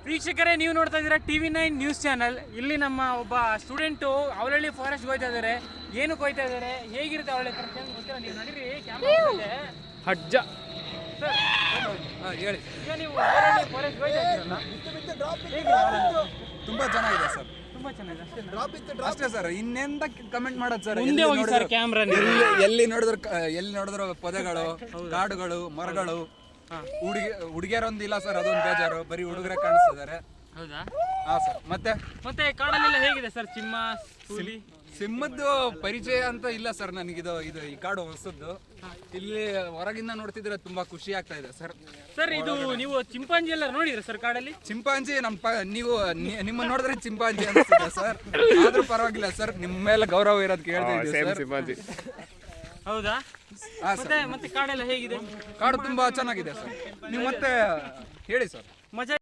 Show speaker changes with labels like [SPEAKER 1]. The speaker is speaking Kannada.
[SPEAKER 1] ವೀಕ್ಷಕರೇ, ನೀವು ನೋಡ್ತಾ ಇದ್ದೀರಾ TV9 ನ್ಯೂಸ್ ಚಾನಲ್. ಇಲ್ಲಿ ನಮ್ಮ ಒಬ್ಬ ಸ್ಟೂಡೆಂಟು ಅವಳಹಳ್ಳಿ ಫಾರೆಸ್ಟ್ ಹೋಗ್ತಾ ಇದ್ದಾರೆ. ಏನಕ್ಕೆ ಹೋಗ್ತಾ ಇದ್ದಾರೆ, ಹೇಗಿರುತ್ತೆ ಅವಳಹಳ್ಳಿ ಫಾರೆಸ್ಟ್ ಗೊತ್ತಿಲ್ಲ. ನೀವು ನಡೀರಿ, ಕ್ಯಾಮ್ರಾ ಇದೆ ಅಜ್ಜ ಸರ್.
[SPEAKER 2] ಹೇಳಿ.
[SPEAKER 1] ಈಗ ನೀವು ಅವಳಹಳ್ಳಿ ಫಾರೆಸ್ಟ್ ಹೋಗ್ತಾ ಇದ್ದೀರಲ್ಲ,
[SPEAKER 2] ತುಂಬಾ ಚೆನ್ನಾಗಿದೆ ಸರ್.
[SPEAKER 1] ತುಂಬಾ ಚೆನ್ನಾಗಿದೆ
[SPEAKER 2] ಅಷ್ಟೇ ಸರ್, ಇನ್ನೆಂತ ಕಮೆಂಟ್ ಮಾಡೋದು ಸರ್.
[SPEAKER 1] ಮುಂದೆ ಹೋಗಿ ಸರ್ ಕ್ಯಾಮ್ರಾ.
[SPEAKER 2] ಎಲ್ಲಿ ನೋಡಿದ್ರು ಪೊದೆಗಳು, ಕಾಡುಗಳು, ಮರಗಳು. ಹುಡುಗಿಯರೊಂದಿಲ್ಲ ಸರ್, ಅದೊಂದು ಬೇಜಾರು. ಬರೀ ಹುಡುಗರೇ ಕಾಣಿಸ್ತಿದ್ದಾರೆ.
[SPEAKER 1] ಹೌದಾ?
[SPEAKER 2] ಹಾ ಸರ್. ಮತ್ತೆ
[SPEAKER 1] ಕಾಡಲ್ಲೆಲ್ಲ ಹೇಗಿದೆ ಸರ್?
[SPEAKER 2] ಸಿಂಹದ್ದು ಪರಿಚಯ ಅಂತ ಇಲ್ಲ ಸರ್ ನನಗಿದು. ಈ ಕಾಡು ಹೊಸದ್ದು. ಇಲ್ಲಿ ಹೊರಗಿಂದ ನೋಡ್ತಿದ್ರೆ ತುಂಬಾ ಖುಷಿ ಆಗ್ತಾ ಇದೆ ಸರ್.
[SPEAKER 1] ಸರ್, ಇದು ನೀವು ಚಿಂಪಾಂಜಿ ಎಲ್ಲ ನೋಡಿದ್ರೆ ಸರ್ ಕಾಡಲ್ಲಿ?
[SPEAKER 2] ಚಿಂಪಾಂಜಿ ನಿಮ್ಮ ನೋಡಿದ್ರೆ ಚಿಂಪಾಂಜಿ ಅನ್ಸುತ್ತೆ ಸರ್. ಆದ್ರೂ ಪರವಾಗಿಲ್ಲ ಸರ್, ನಿಮ್ಮ ಮೇಲೆ ಗೌರವ ಇರೋದಕ್ಕೆ ಹೇಳ್ತಾ ಇದ್ದೀವಿ ಸರ್.
[SPEAKER 1] ಹೌದಾ? ಮತ್ತೆ ಕಾಡೆಲ್ಲ ಹೇಗಿದೆ?
[SPEAKER 2] ಕಾಡು ತುಂಬಾ ಚೆನ್ನಾಗಿದೆ ಸರ್. ನೀವು ಮತ್ತೆ ಹೇಳಿ ಸರ್.
[SPEAKER 1] ಮಜಾ